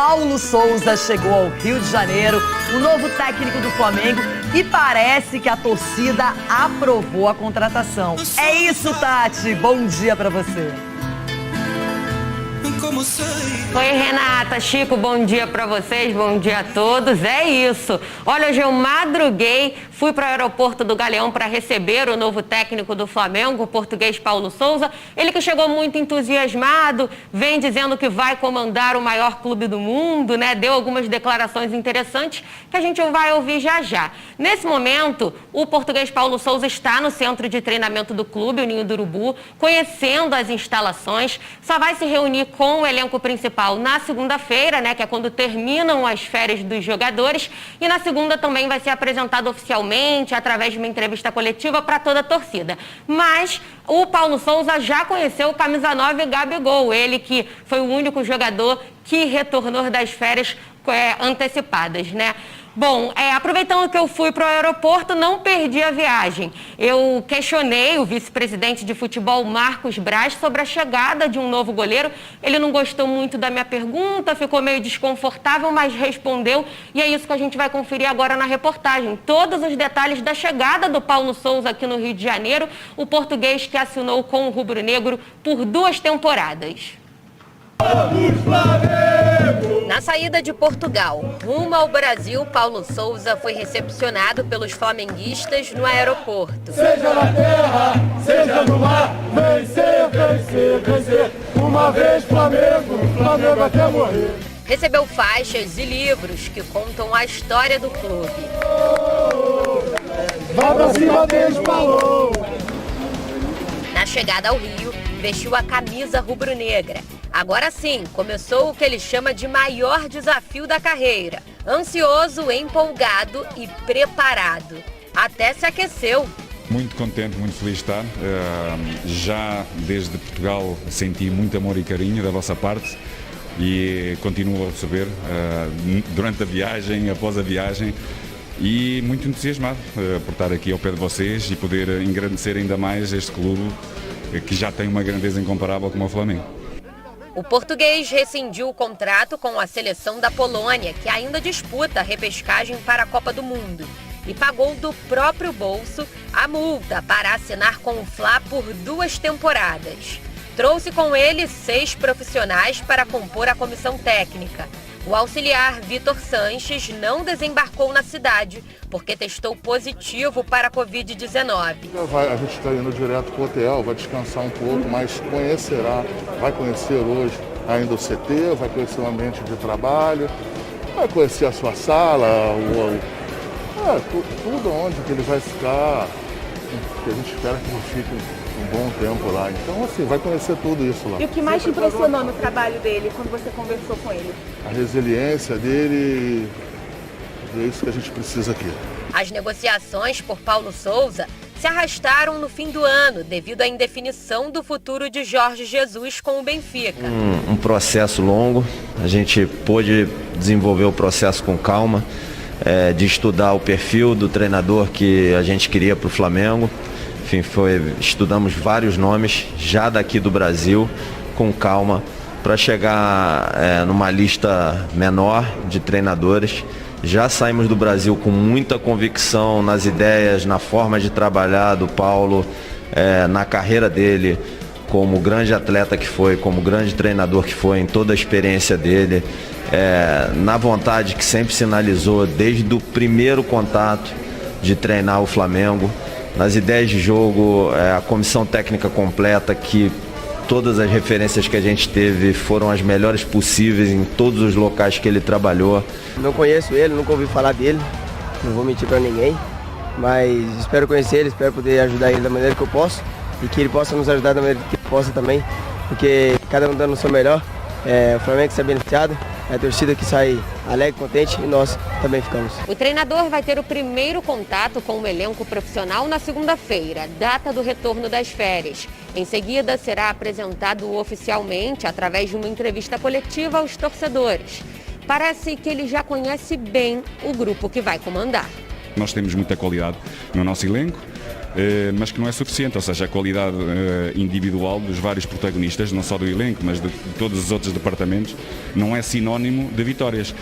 Paulo Souza chegou ao Rio de Janeiro, o novo técnico do Flamengo, e parece que a torcida aprovou a contratação. É isso, Tati. Bom dia pra você. Oi, Renata, Chico, bom dia pra vocês, bom dia a todos. É isso. Olha, hoje eu madruguei, fui para o aeroporto do Galeão para receber o novo técnico do Flamengo, o português Paulo Souza. Ele que chegou muito entusiasmado, vem dizendo que vai comandar o maior clube do mundo, né? Deu algumas declarações interessantes que a gente vai ouvir já já. Nesse momento, o português Paulo Souza está no centro de treinamento do clube, o Ninho do Urubu, conhecendo as instalações. Só vai se reunir com o elenco principal na segunda-feira, né, que é quando terminam as férias dos jogadores, e na segunda também vai ser apresentado oficialmente através de uma entrevista coletiva para toda a torcida. Mas o Paulo Souza já conheceu o camisa 9 Gabigol, ele que foi o único jogador que retornou das férias antecipadas, né? Bom, aproveitando que eu fui para o aeroporto, não perdi a viagem. Eu questionei o vice-presidente de futebol, Marcos Braz, sobre a chegada de um novo goleiro. Ele não gostou muito da minha pergunta, ficou meio desconfortável, mas respondeu. E é isso que a gente vai conferir agora na reportagem. Todos os detalhes da chegada do Paulo Souza aqui no Rio de Janeiro, o português que assinou com o rubro-negro por 2 temporadas. Na saída de Portugal, rumo ao Brasil, Paulo Souza foi recepcionado pelos flamenguistas no aeroporto. Seja na terra, seja no mar, vencer, vencer, vencer. Uma vez Flamengo, Flamengo até morrer. Recebeu faixas e livros que contam a história do clube. Vai pra cima deles, Paulo! Na chegada ao Rio, vestiu a camisa rubro-negra. Agora sim, começou o que ele chama de maior desafio da carreira. Ansioso, empolgado e preparado. Até se aqueceu. Muito contente, muito feliz de estar. Já desde Portugal senti muito amor e carinho da vossa parte e continuo a receber durante a viagem, após a viagem. E muito entusiasmado por estar aqui ao pé de vocês e poder engrandecer ainda mais este clube que já tem uma grandeza incomparável como o Flamengo. O português rescindiu o contrato com a seleção da Polônia, que ainda disputa a repescagem para a Copa do Mundo, e pagou do próprio bolso a multa para assinar com o Fla por 2 temporadas. Trouxe com ele 6 profissionais para compor a comissão técnica. O auxiliar Vitor Sanches não desembarcou na cidade porque testou positivo para a Covid-19. A gente está indo direto para o hotel, vai descansar um pouco, mas vai conhecer hoje ainda o CT, vai conhecer o ambiente de trabalho, vai conhecer a sua sala, tudo onde que ele vai ficar, que a gente espera que ele fique um bom tempo lá. Então, assim, vai conhecer tudo isso lá. E o que mais te impressionou no trabalho dele, quando você conversou com ele? A resiliência dele, é isso que a gente precisa aqui. As negociações por Paulo Souza se arrastaram no fim do ano, devido à indefinição do futuro de Jorge Jesus com o Benfica. Um processo longo, a gente pôde desenvolver o processo com calma, de estudar o perfil do treinador que a gente queria para o Flamengo. Enfim, estudamos vários nomes já daqui do Brasil, com calma, para chegar numa lista menor de treinadores. Já saímos do Brasil com muita convicção nas ideias, na forma de trabalhar do Paulo, na carreira dele, como grande atleta que foi, como grande treinador que foi, em toda a experiência dele, na vontade que sempre sinalizou desde o primeiro contato de treinar o Flamengo. Nas ideias de jogo, a comissão técnica completa, que todas as referências que a gente teve foram as melhores possíveis em todos os locais que ele trabalhou. Não conheço ele, nunca ouvi falar dele, não vou mentir para ninguém, mas espero conhecer ele, espero poder ajudar ele da maneira que eu posso e que ele possa nos ajudar da maneira que ele possa também, porque cada um dando o seu melhor, o Flamengo sai beneficiado, é a torcida que sai alegre, contente e nós também ficamos. O treinador vai ter o primeiro contato com o elenco profissional na segunda-feira, data do retorno das férias. Em seguida, será apresentado oficialmente através de uma entrevista coletiva aos torcedores. Parece que ele já conhece bem o grupo que vai comandar. Nós temos muita qualidade no nosso elenco, mas que não é suficiente, ou seja, a qualidade individual dos vários protagonistas, não só do elenco, mas de todos os outros departamentos, não é sinónimo de vitórias.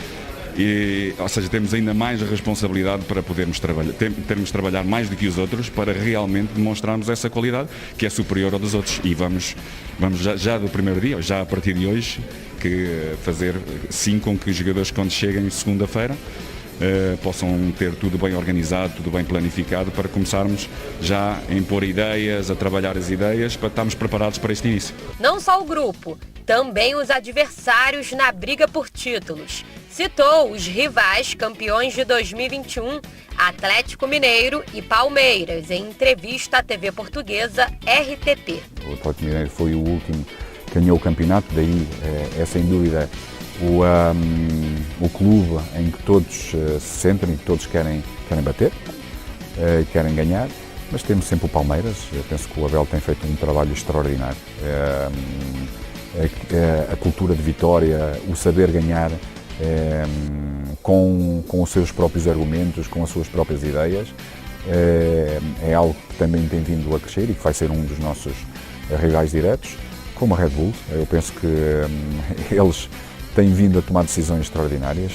Ou seja, temos ainda mais a responsabilidade para podermos termos de trabalhar mais do que os outros para realmente demonstrarmos essa qualidade que é superior ao dos outros. E vamos já do primeiro dia, já a partir de hoje, fazer sim com que os jogadores, quando cheguem segunda-feira, possam ter tudo bem organizado, tudo bem planificado, para começarmos já a impor ideias, a trabalhar as ideias, para estarmos preparados para este início. Não só o grupo, também os adversários na briga por títulos. Citou os rivais campeões de 2021, Atlético Mineiro e Palmeiras, em entrevista à TV portuguesa RTP. O Atlético Mineiro foi o último que ganhou o campeonato, daí é sem dúvida o clube em que todos se sentem e que todos querem bater, querem ganhar, mas temos sempre o Palmeiras. Eu penso que o Abel tem feito um trabalho extraordinário. A cultura de vitória, o saber ganhar, com os seus próprios argumentos, com as suas próprias ideias, é algo que também tem vindo a crescer e que vai ser um dos nossos rivais diretos, como a Red Bull. Eu penso que eles têm vindo a tomar decisões extraordinárias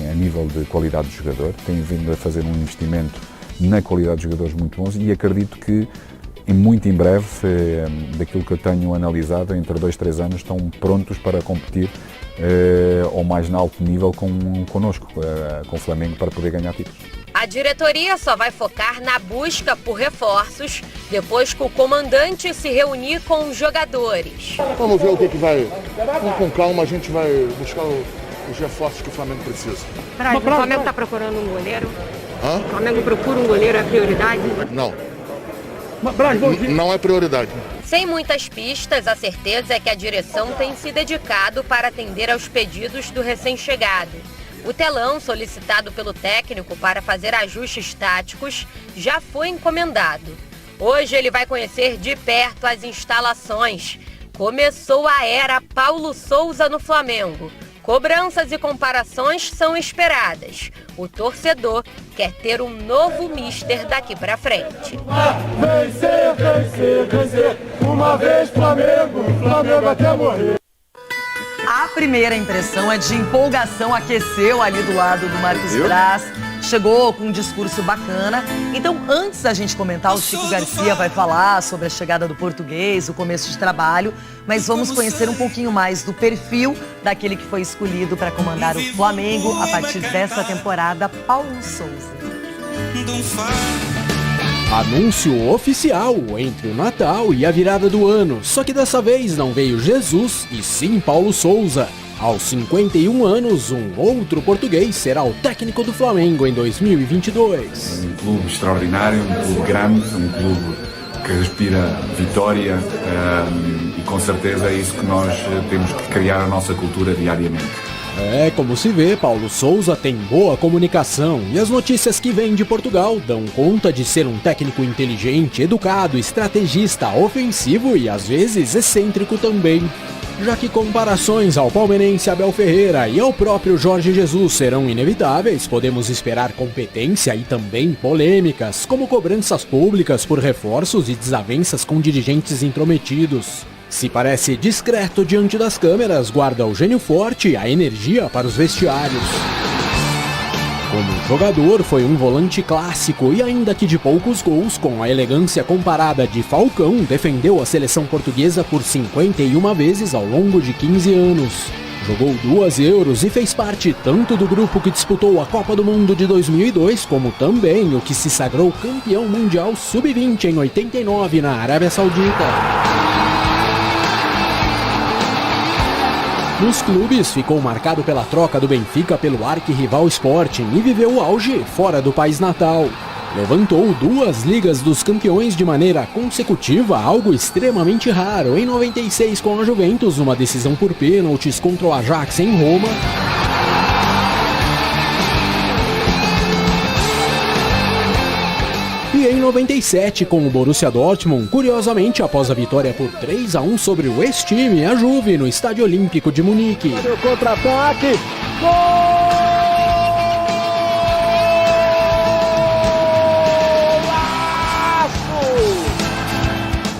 a nível de qualidade de jogador, têm vindo a fazer um investimento na qualidade de jogadores muito bons e acredito que muito em breve, daquilo que eu tenho analisado, entre 2-3 anos estão prontos para competir ao mais alto nível connosco, com o Flamengo, para poder ganhar títulos. A diretoria só vai focar na busca por reforços depois que o comandante se reunir com os jogadores. Vamos ver o que vai. Com calma a gente vai buscar os reforços que o Flamengo precisa. O Flamengo está procurando um goleiro? Hã? O Flamengo procura um goleiro, é prioridade? Não. Não é prioridade. Sem muitas pistas, a certeza é que a direção tem se dedicado para atender aos pedidos do recém-chegado. O telão solicitado pelo técnico para fazer ajustes táticos já foi encomendado. Hoje ele vai conhecer de perto as instalações. Começou a era Paulo Souza no Flamengo. Cobranças e comparações são esperadas. O torcedor quer ter um novo mister daqui para frente. Vencer, vencer, vencer. Uma vez Flamengo, Flamengo até morrer. A primeira impressão é de empolgação, aqueceu ali do lado do Marcos Braz, chegou com um discurso bacana. Então, antes da gente comentar, o Chico Garcia vai falar sobre a chegada do português, o começo de trabalho, mas vamos conhecer um pouquinho mais do perfil daquele que foi escolhido para comandar o Flamengo a partir dessa temporada, Paulo Souza. Anúncio oficial entre o Natal e a virada do ano, só que dessa vez não veio Jesus e sim Paulo Souza. Aos 51 anos, um outro português será o técnico do Flamengo em 2022. Um clube extraordinário, um clube grande, um clube que respira vitória e com certeza é isso que nós temos que criar a nossa cultura diariamente. Como se vê, Paulo Souza tem boa comunicação e as notícias que vêm de Portugal dão conta de ser um técnico inteligente, educado, estrategista, ofensivo e às vezes excêntrico também. Já que comparações ao palmeirense Abel Ferreira e ao próprio Jorge Jesus serão inevitáveis, podemos esperar competência e também polêmicas, como cobranças públicas por reforços e desavenças com dirigentes intrometidos. Se parece discreto diante das câmeras, guarda o gênio forte e a energia para os vestiários. Como jogador, foi um volante clássico e ainda que de poucos gols, com a elegância comparada de Falcão, defendeu a seleção portuguesa por 51 vezes ao longo de 15 anos. Jogou 2 Euros e fez parte tanto do grupo que disputou a Copa do Mundo de 2002, como também o que se sagrou campeão mundial sub-20 em 89 na Arábia Saudita. Nos clubes, ficou marcado pela troca do Benfica pelo arquirrival Sporting e viveu o auge fora do país natal. Levantou 2 Ligas dos Campeões de maneira consecutiva, algo extremamente raro. Em 96 com a Juventus, uma decisão por pênaltis contra o Ajax em Roma. E em 97 com o Borussia Dortmund, curiosamente após a vitória por 3-1 sobre o ex-time, a Juve, no Estádio Olímpico de Munique. Olha o contra-ataque! Golaço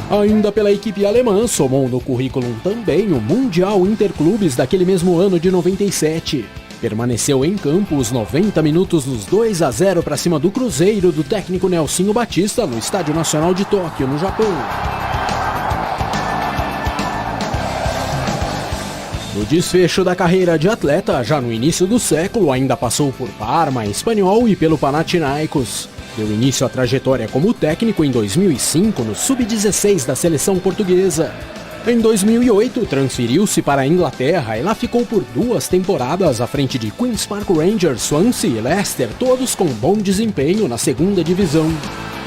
Ainda pela equipe alemã, somou no currículo também o Mundial Interclubes daquele mesmo ano de 97. Permaneceu em campo os 90 minutos nos 2-0 para cima do Cruzeiro do técnico Nelsinho Batista no Estádio Nacional de Tóquio, no Japão. No desfecho da carreira de atleta, já no início do século, ainda passou por Parma, Espanhol e pelo Panathinaikos. Deu início à trajetória como técnico em 2005 no Sub-16 da seleção portuguesa. Em 2008, transferiu-se para a Inglaterra e lá ficou por 2 temporadas à frente de Queen's Park Rangers, Swansea e Leicester, todos com bom desempenho na segunda divisão.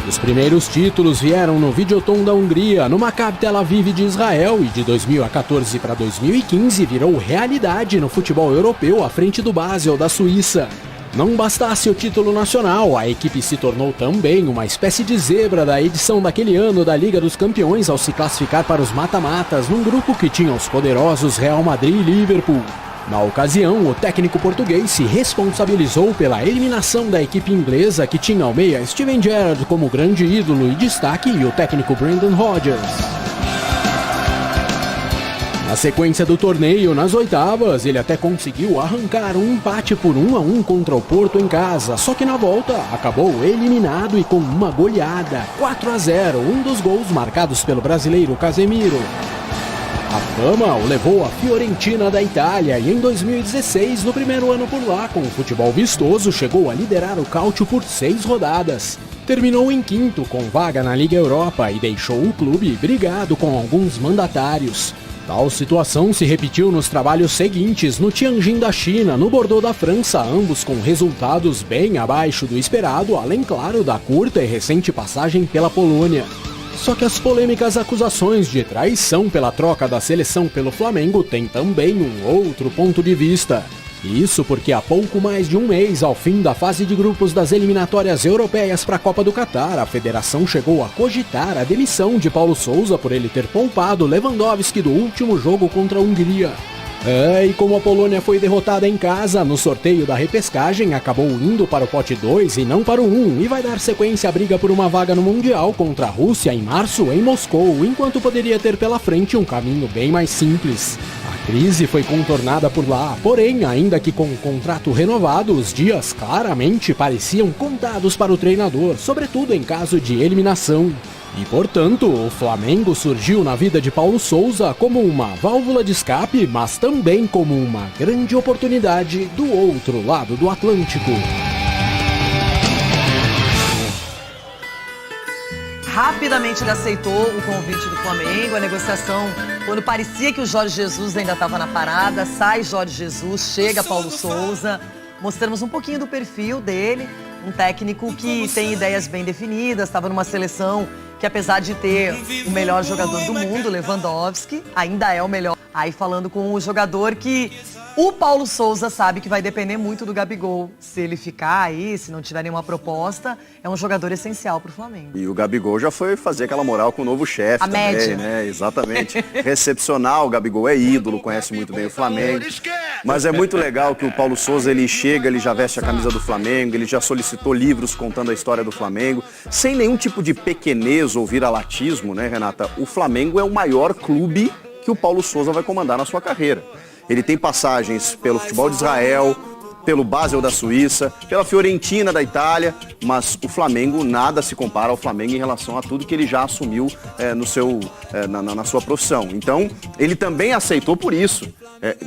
Os primeiros títulos vieram no Videoton da Hungria, no Maccabi Tel Aviv de Israel e de 2014 para 2015 virou realidade no futebol europeu à frente do Basel da Suíça. Não bastasse o título nacional, a equipe se tornou também uma espécie de zebra da edição daquele ano da Liga dos Campeões ao se classificar para os mata-matas num grupo que tinha os poderosos Real Madrid e Liverpool. Na ocasião, o técnico português se responsabilizou pela eliminação da equipe inglesa que tinha o meia Steven Gerrard como grande ídolo e destaque e o técnico Brendan Rodgers. Na sequência do torneio, nas oitavas, ele até conseguiu arrancar um empate por 1-1 contra o Porto em casa, só que na volta acabou eliminado e com uma goleada, 4-0, um dos gols marcados pelo brasileiro Casemiro. A fama o levou à Fiorentina da Itália e em 2016, no primeiro ano por lá, com o futebol vistoso, chegou a liderar o Calcio por 6 rodadas. Terminou em quinto com vaga na Liga Europa e deixou o clube brigado com alguns mandatários. Tal situação se repetiu nos trabalhos seguintes, no Tianjin da China, no Bordeaux da França, ambos com resultados bem abaixo do esperado, além, claro, da curta e recente passagem pela Polônia. Só que as polêmicas acusações de traição pela troca da seleção pelo Flamengo têm também um outro ponto de vista. Isso porque há pouco mais de um mês, ao fim da fase de grupos das eliminatórias europeias para a Copa do Catar, a federação chegou a cogitar a demissão de Paulo Sousa por ele ter poupado Lewandowski do último jogo contra a Hungria. E como a Polônia foi derrotada em casa, no sorteio da repescagem acabou indo para o pote 2 e não para o 1 e vai dar sequência à briga por uma vaga no Mundial contra a Rússia em março em Moscou, enquanto poderia ter pela frente um caminho bem mais simples. A crise foi contornada por lá, porém, ainda que com o contrato renovado, os dias claramente pareciam contados para o treinador, sobretudo em caso de eliminação. E, portanto, o Flamengo surgiu na vida de Paulo Sousa como uma válvula de escape, mas também como uma grande oportunidade do outro lado do Atlântico. Rapidamente ele aceitou o convite do Flamengo, a negociação, quando parecia que o Jorge Jesus ainda estava na parada, sai Jorge Jesus, chega Paulo Sousa. Mostramos um pouquinho do perfil dele, um técnico que tem ideias bem definidas, estava numa seleção que, apesar de ter o melhor jogador do mundo, Lewandowski, ainda é o melhor. Aí falando com o jogador que o Paulo Sousa sabe que vai depender muito do Gabigol. Se ele ficar aí, se não tiver nenhuma proposta, é um jogador essencial pro Flamengo. E o Gabigol já foi fazer aquela moral com o novo chefe também, média, né? Exatamente. Recepcionar, o Gabigol é ídolo, conhece muito bem o Flamengo. Mas é muito legal que o Paulo Sousa, ele chega, ele já veste a camisa do Flamengo, ele já solicitou livros contando a história do Flamengo, sem nenhum tipo de pequenez ou viralatismo, né, Renata? O Flamengo é o maior clube que o Paulo Sousa vai comandar na sua carreira. Ele tem passagens pelo futebol de Israel, pelo Basel da Suíça, pela Fiorentina da Itália, mas o Flamengo nada se compara ao Flamengo em relação a tudo que ele já assumiu na sua profissão. Então, ele também aceitou por isso.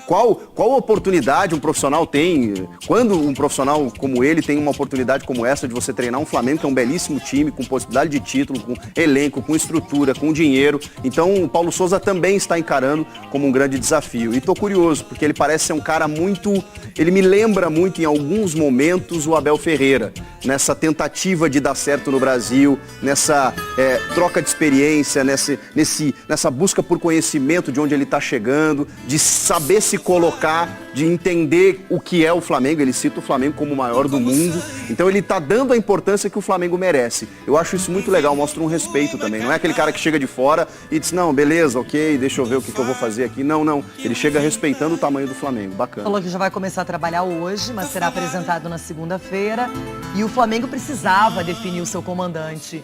Qual oportunidade um profissional tem, quando um profissional como ele tem uma oportunidade como essa de você treinar um Flamengo, que é um belíssimo time, com possibilidade de título, com elenco, com estrutura, com dinheiro. Então o Paulo Sousa também está encarando como um grande desafio. E estou curioso, porque ele parece ser um cara muito... Ele me lembra muito em alguns momentos o Abel Ferreira, nessa tentativa de dar certo no Brasil, nessa troca de experiência, nessa busca por conhecimento de onde ele está chegando, de saber se colocar, de entender o que é o Flamengo. Ele cita o Flamengo como o maior do mundo. Então ele está dando a importância que o Flamengo merece. Eu acho isso muito legal, mostra um respeito também. Não é aquele cara que chega de fora e diz, não, beleza, ok, deixa eu ver o que eu vou fazer aqui. Não. Ele chega respeitando o tamanho do Flamengo. Bacana. Falou que já vai começar a trabalhar hoje, mas será apresentado na segunda-feira. E o Flamengo precisava definir o seu comandante.